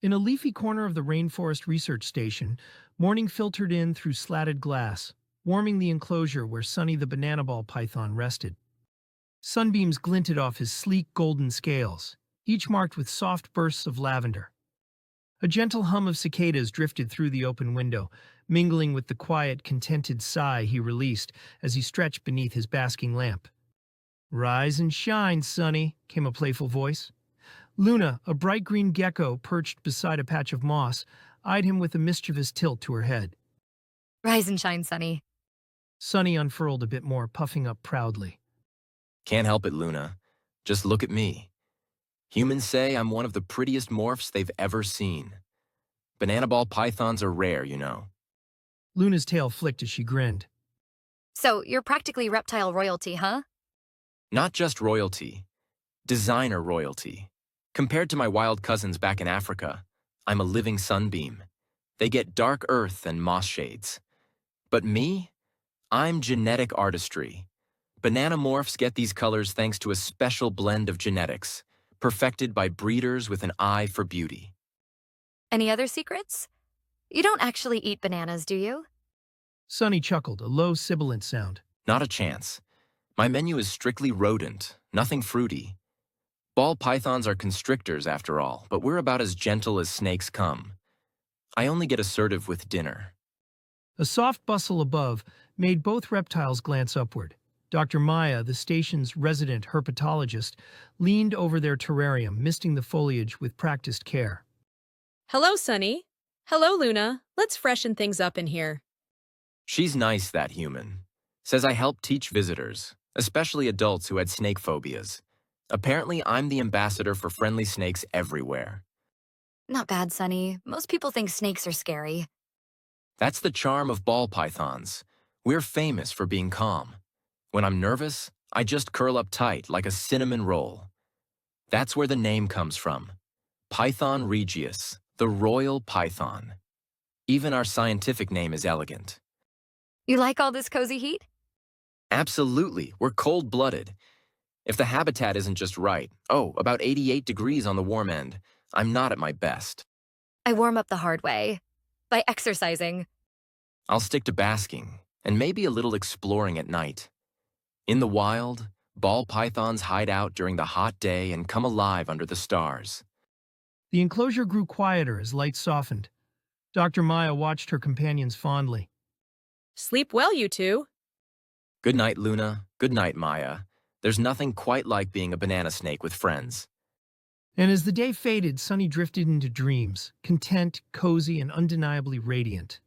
In a leafy corner of the Rainforest Research Station, morning filtered in through slatted glass, warming the enclosure where Sunny the banana ball python rested. Sunbeams glinted off his sleek golden scales, each marked with soft bursts of lavender. A gentle hum of cicadas drifted through the open window, mingling with the quiet, contented sigh he released as he stretched beneath his basking lamp. "Rise and shine, Sunny," came a playful voice. Luna, a bright green gecko perched beside a patch of moss, eyed him with a mischievous tilt to her head. Rise and shine, Sunny. Sunny unfurled a bit more, puffing up proudly. Can't help it, Luna. Just look at me. Humans say I'm one of the prettiest morphs they've ever seen. Banana ball pythons are rare, you know. Luna's tail flicked as she grinned. So, you're practically reptile royalty, huh? Not just royalty, designer royalty. Compared to my wild cousins back in Africa, I'm a living sunbeam. They get dark earth and moss shades. But me? I'm genetic artistry. Banana morphs get these colors thanks to a special blend of genetics, perfected by breeders with an eye for beauty. Any other secrets? You don't actually eat bananas, do you? Sunny chuckled, a low, sibilant sound. Not a chance. My menu is strictly rodent, nothing fruity. Ball pythons are constrictors, after all, but we're about as gentle as snakes come. I only get assertive with dinner. A soft bustle above made both reptiles glance upward. Dr. Maya, the station's resident herpetologist, leaned over their terrarium, misting the foliage with practiced care. Hello, Sunny. Hello, Luna. Let's freshen things up in here. She's nice, that human. Says I help teach visitors, especially adults who had snake phobias. Apparently, I'm the ambassador for friendly snakes everywhere. Not bad, Sunny. Most people think snakes are scary. That's the charm of ball pythons. We're famous for being calm. When I'm nervous, I just curl up tight like a cinnamon roll. That's where the name comes from. Python regius, the royal python. Even our scientific name is elegant. You like all this cozy heat? Absolutely, we're cold-blooded. If the habitat isn't just right, about 88 degrees on the warm end, I'm not at my best. I warm up the hard way. By exercising. I'll stick to basking, and maybe a little exploring at night. In the wild, ball pythons hide out during the hot day and come alive under the stars. The enclosure grew quieter as light softened. Dr. Maya watched her companions fondly. Sleep well, you two. Good night, Luna. Good night, Maya. There's nothing quite like being a banana snake with friends. And as the day faded, Sunny drifted into dreams, content, cozy, and undeniably radiant.